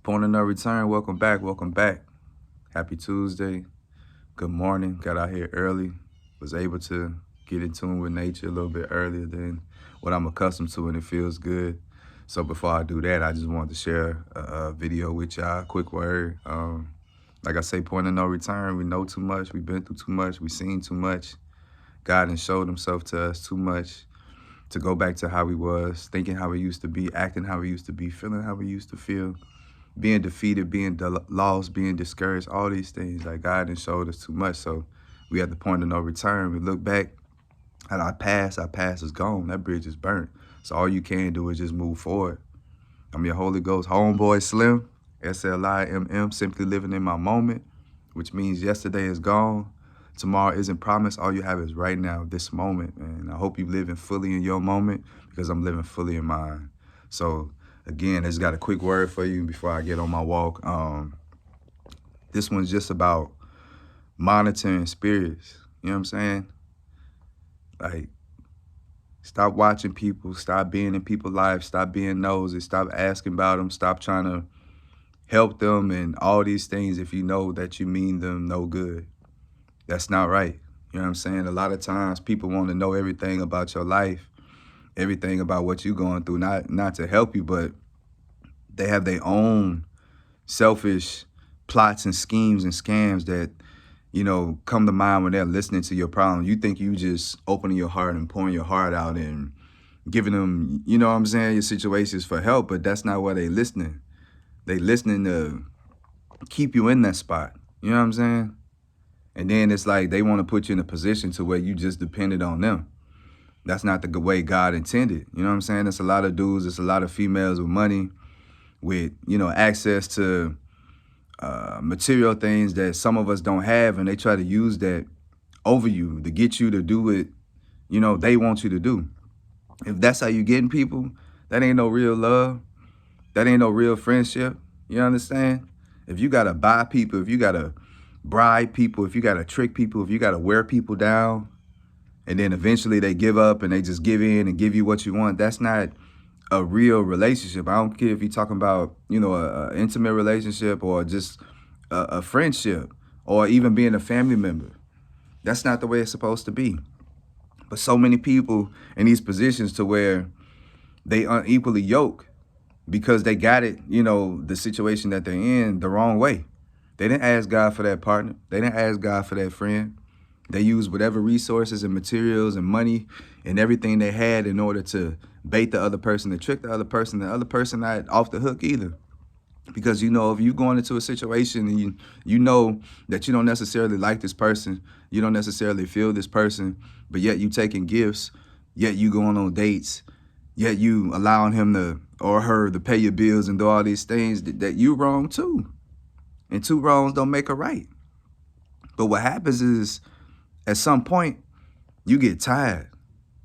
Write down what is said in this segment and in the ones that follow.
Point of no return. Welcome back. Welcome back. Happy Tuesday. Good morning. Got out here early. Was able to get in tune with nature a little bit earlier than what I'm accustomed to, and it feels good. So before I do that, I just wanted to share a video with y'all. Quick word. Like I say, point of no return. We know too much. We've been through too much. We've seen too much. God has showed himself to us too much to go back to how we was, thinking how we used to be, acting how we used to be, feeling how we used to feel, being defeated, being lost, being discouraged, all these things. Like God has showed us too much. So we at the point of no return. We look back at our past is gone. That bridge is burnt. So all you can do is just move forward. I'm your Holy Ghost homeboy Slim, SLIMM, simply living in my moment, which means yesterday is gone. Tomorrow isn't promised. All you have is right now, this moment. And I hope you're living fully in your moment because I'm living fully in mine. So again, I just got a quick word for you before I get on my walk. This one's just about monitoring spirits. You know what I'm saying? Like, stop watching people. Stop being in people's lives. Stop being nosy. Stop asking about them. Stop trying to help them and all these things if you know that you mean them no good. That's not right. You know what I'm saying? A lot of times people want to know everything about your life, everything about what you're going through, not to help you, but they have their own selfish plots and schemes and scams that, you know, come to mind when they're listening to your problem. You think you just opening your heart and pouring your heart out and giving them, you know what I'm saying, your situations for help, but that's not why they listening. They listening to keep you in that spot. You know what I'm saying? And then it's like they want to put you in a position to where you just depended on them. That's not the way God intended. You know what I'm saying? There's a lot of dudes, there's a lot of females with money, with, you know, access to material things that some of us don't have, and they try to use that over you to get you to do what, you know, they want you to do. If that's how you getting people, that ain't no real love. That ain't no real friendship. You understand? If you gotta buy people, if you gotta bribe people, if you gotta trick people, if you gotta wear people down, and then eventually they give up and they just give in and give you what you want, that's not a real relationship. I don't care if you're talking about, you know, a intimate relationship or just a friendship or even being a family member. That's not the way it's supposed to be. But so many people in these positions to where they unequally yoke because they got it, you know, the situation that they're in the wrong way. They didn't ask God for that partner. They didn't ask God for that friend. They used whatever resources and materials and money and everything they had in order to bait the other person, to trick the other person not off the hook either. Because, you know, if you're going into a situation and you know that you don't necessarily like this person, you don't necessarily feel this person, but yet you taking gifts, yet you going on dates, yet you allowing him to or her to pay your bills and do all these things, that you wrong too. And two wrongs don't make a right. But what happens is at some point you get tired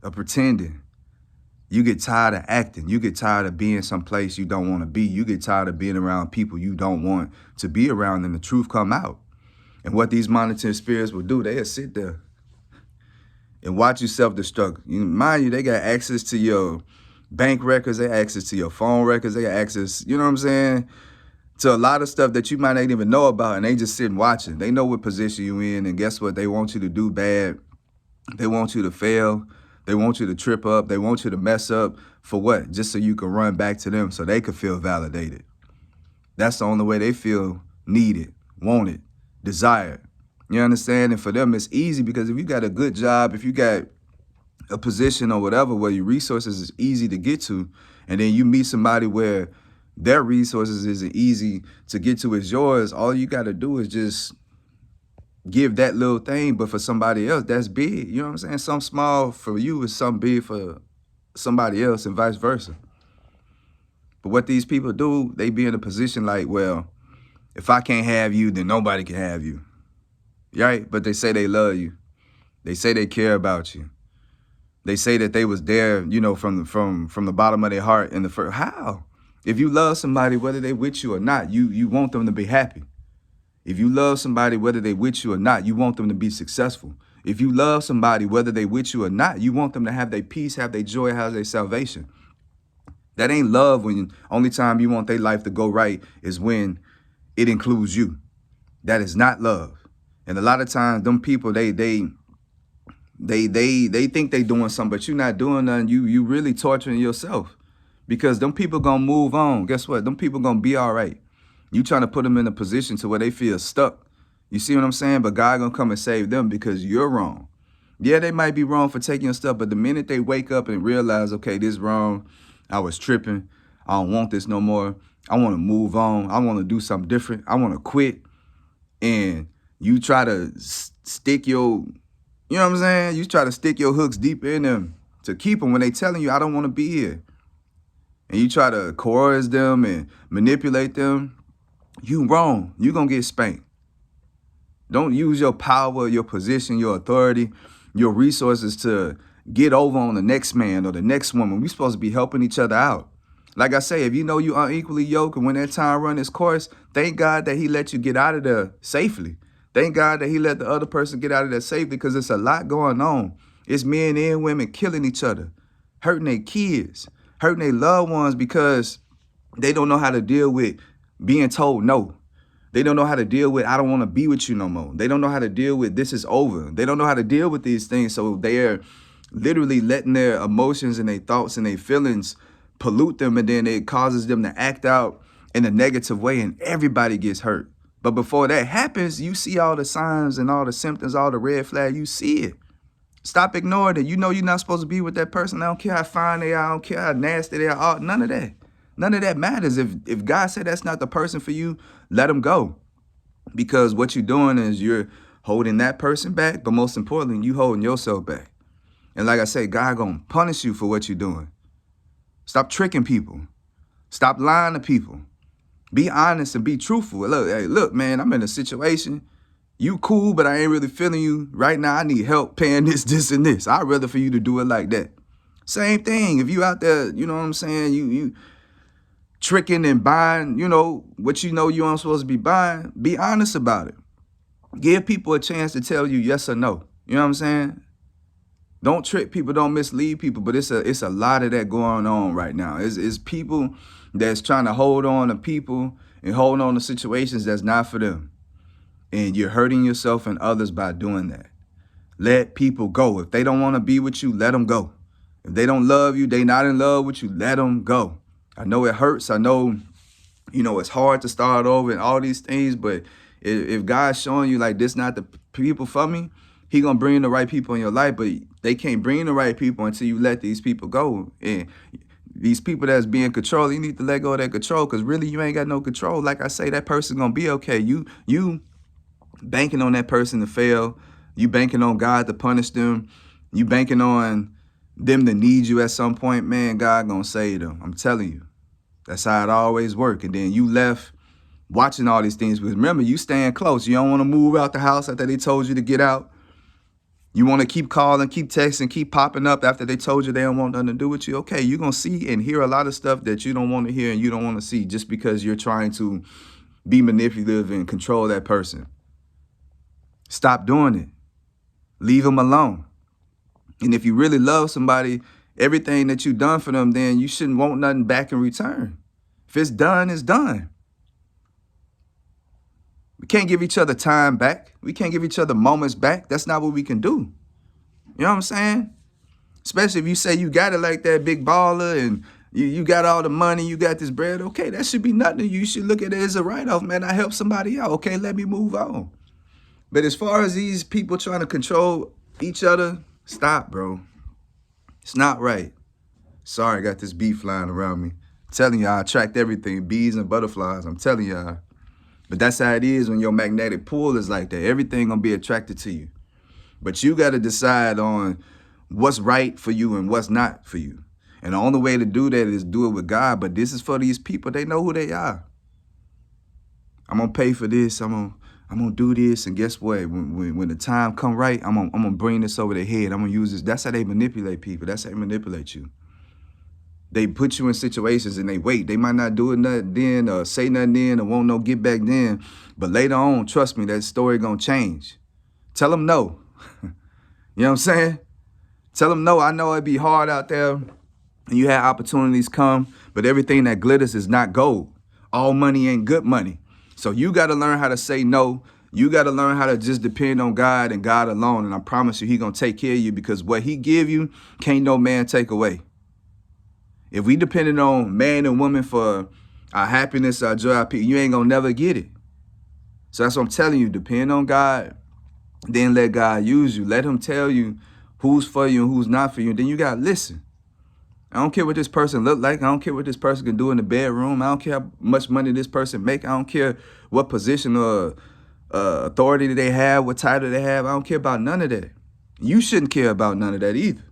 of pretending. You get tired of acting. You get tired of being someplace you don't want to be. You get tired of being around people you don't want to be around, and the truth come out. And what these monitoring spirits will do, they'll sit there and watch you self-destruct. Mind you, they got access to your bank records. They got access to your phone records. They got access, you know what I'm saying, to a lot of stuff that you might not even know about, and they just sitting watching. They know what position you in, and guess what? They want you to do bad. They want you to fail. They want you to trip up. They want you to mess up for what? Just so you can run back to them so they can feel validated. That's the only way they feel needed, wanted, desired. You understand? And for them, it's easy because if you got a good job, if you got a position or whatever where your resources is easy to get to, and then you meet somebody where their resources isn't easy to get to as yours, all you got to do is just give that little thing, but for somebody else, that's big. You know what I'm saying? Some small for you is some big for somebody else and vice versa. But what these people do, they be in a position like, well, if I can't have you, then nobody can have you. Right? But they say they love you. They say they care about you. They say that they was there, you know, from the bottom of their heart in the first. How? If you love somebody, whether they with you or not, you want them to be happy. If you love somebody, whether they with you or not, you want them to be successful. If you love somebody, whether they with you or not, you want them to have their peace, have their joy, have their salvation. That ain't love when only time you want their life to go right is when it includes you. That is not love. And a lot of times them people, they think they doing something, but you're not doing nothing. You really torturing yourself, because them people gonna move on. Guess what? Them people gonna be all right. You trying to put them in a position to where they feel stuck. You see what I'm saying? But God gonna come and save them because you're wrong. Yeah, they might be wrong for taking your stuff, but the minute they wake up and realize, okay, this wrong, I was tripping, I don't want this no more, I want to move on, I want to do something different, I want to quit, and you try to stick your, you know what I'm saying? You try to stick your hooks deep in them to keep them when they telling you, I don't want to be here. And you try to coerce them and manipulate them, you wrong. You gonna get spanked. Don't use your power, your position, your authority, your resources to get over on the next man or the next woman. We supposed to be helping each other out. Like I say, if you know you unequally yoked and when that time run its course, thank God that he let you get out of there safely. Thank God that he let the other person get out of there safely, because it's a lot going on. It's men and women killing each other, hurting their kids, hurting their loved ones because they don't know how to deal with being told no. They don't know how to deal with, I don't want to be with you no more. They don't know how to deal with, this is over. They don't know how to deal with these things. So they're literally letting their emotions and their thoughts and their feelings pollute them, and then it causes them to act out in a negative way, and everybody gets hurt. But before that happens, you see all the signs and all the symptoms, all the red flags, you see it. Stop ignoring it. You know you're not supposed to be with that person. I don't care how fine they are. I don't care how nasty they are. None of that. None of that matters. If God said that's not the person for you, let them go. Because what you're doing is you're holding that person back, but most importantly, you holding yourself back. And like I say, God gonna punish you for what you're doing. Stop tricking people. Stop lying to people. Be honest and be truthful. Look, hey, look, man, I'm in a situation. You cool, but I ain't really feeling you right now. I need help paying this, and this. I'd rather for you to do it like that. Same thing. If you out there, you know what I'm saying, you tricking and buying, what you know you aren't supposed to be buying, be honest about it. Give people a chance to tell you yes or no. You know what I'm saying? Don't trick people, don't mislead people, but it's a lot of that going on right now. It's people that's trying to hold on to people and hold on to situations that's not for them. And you're hurting yourself and others by doing that. Let people go. If they don't want to be with you, let them go. If they don't love you, they not in love with you, let them go. I know it hurts. I know, it's hard to start over and all these things, but if God's showing you like this not the people for me, he gonna bring the right people in your life, but they can't bring the right people until you let these people go. And these people that's being controlled, you need to let go of that control, because really you ain't got no control. Like I say, that person's gonna be okay. You banking on that person to fail. You banking on God to punish them. You banking on them to need you at some point. Man, God gonna save them. I'm telling you. That's how it always works. And then you left watching all these things. Because remember, you staying close. You don't want to move out the house after they told you to get out. You want to keep calling, keep texting, keep popping up after they told you they don't want nothing to do with you. Okay, you're going to see and hear a lot of stuff that you don't want to hear and you don't want to see, just because you're trying to be manipulative and control that person. Stop doing it. Leave them alone. And if you really love somebody, everything that you've done for them, then you shouldn't want nothing back in return. If it's done, it's done. We can't give each other time back. We can't give each other moments back. That's not what we can do. You know what I'm saying? Especially if you say you got it like that, big baller, and you got all the money, you got this bread. Okay, that should be nothing to you. You should look at it as a write-off, man. I helped somebody out. Okay, let me move on. But as far as these people trying to control each other, stop, bro. It's not right. Sorry, I got this bee flying around me. I'm telling y'all, I attract everything, bees and butterflies. I'm telling y'all. But that's how it is when your magnetic pull is like that. Everything gonna be attracted to you. But you gotta decide on what's right for you and what's not for you. And the only way to do that is do it with God. But this is for these people. They know who they are. I'm gonna pay for this. I'm gonna do this. And guess what? When the time come right, I'm gonna bring this over their head. I'm gonna use this. That's how they manipulate people. That's how they manipulate you. They put you in situations and they wait. They might not do it then or say nothing then or won't no get back then. But later on, trust me, that story gonna change. Tell them no. You know what I'm saying? Tell them no. I know it'd be hard out there. And you had opportunities come, but everything that glitters is not gold. All money ain't good money. So you got to learn how to say no. You got to learn how to just depend on God and God alone. And I promise you, he going to take care of you, because what he give you, can't no man take away. If we depended on man and woman for our happiness, our joy, our peace, you ain't going to never get it. So that's what I'm telling you. Depend on God, then let God use you. Let him tell you who's for you and who's not for you. And then you got to listen. I don't care what this person look like. I don't care what this person can do in the bedroom. I don't care how much money this person make. I don't care what position or authority they have, what title they have. I don't care about none of that. You shouldn't care about none of that either.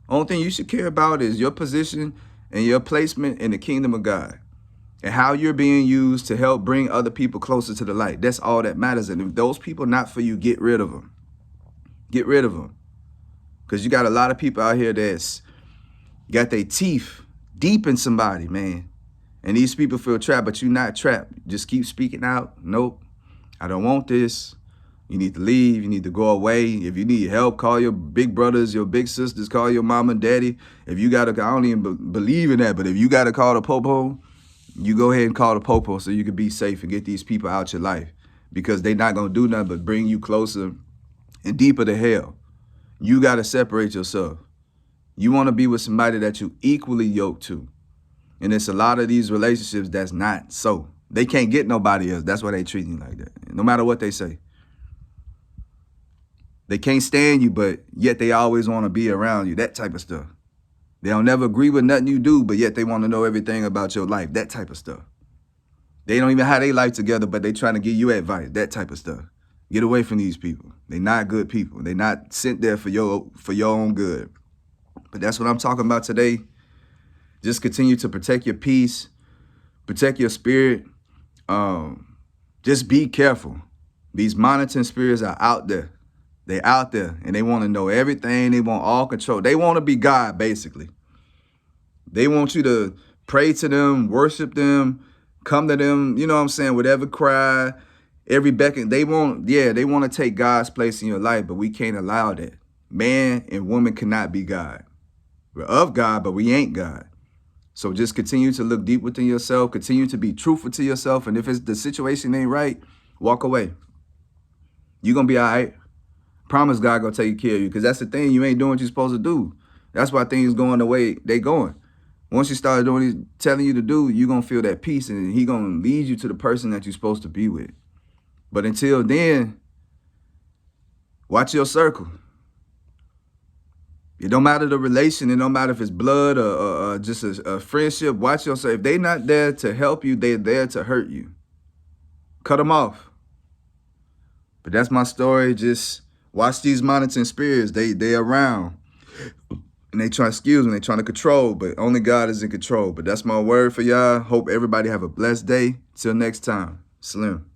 Only thing you should care about is your position and your placement in the kingdom of God, and how you're being used to help bring other people closer to the light. That's all that matters. And if those people not for you, get rid of them. Get rid of them. Because you got a lot of people out here that's got their teeth deep in somebody, man. And these people feel trapped, but you're not trapped. Just keep speaking out. Nope, I don't want this. You need to leave. You need to go away. If you need help, call your big brothers, your big sisters, call your mama and daddy. If you got to, I don't even believe in that, but if you got to call the popo, you go ahead and call the popo so you can be safe and get these people out your life, because they not going to do nothing but bring you closer and deeper to hell. You got to separate yourself. You want to be with somebody that you equally yoked to. And it's a lot of these relationships that's not so. They can't get nobody else. That's why they treat you like that. No matter what they say. They can't stand you, but yet they always want to be around you. That type of stuff. They don't never agree with nothing you do, but yet they want to know everything about your life. That type of stuff. They don't even have their life together, but they trying to give you advice. That type of stuff. Get away from these people. They're not good people. They're not sent there for your own good. But that's what I'm talking about today. Just continue to protect your peace, protect your spirit. Just be careful. These monitoring spirits are out there. They're out there, and they want to know everything. They want all control. They want to be God, basically. They want you to pray to them, worship them, come to them, you know what I'm saying, whatever cry, every beckon. They want to take God's place in your life, but we can't allow that. Man and woman cannot be God. We're of God, but we ain't God. So just continue to look deep within yourself. Continue to be truthful to yourself. And if the situation ain't right, walk away. You're going to be all right. Promise God going to take care of you, because that's the thing. You ain't doing what you're supposed to do. That's why things going the way they going. Once you start doing what he's telling you to do, you're going to feel that peace, and he going to lead you to the person that you're supposed to be with. But until then, watch your circle. It don't matter the relation. It don't matter if it's blood or just a friendship. Watch yourself. If they're not there to help you, they're there to hurt you. Cut them off. But that's my story. Just watch these monitoring spirits. They around. And they trying to control, but only God is in control. But that's my word for y'all. Hope everybody have a blessed day. Till next time. Slim.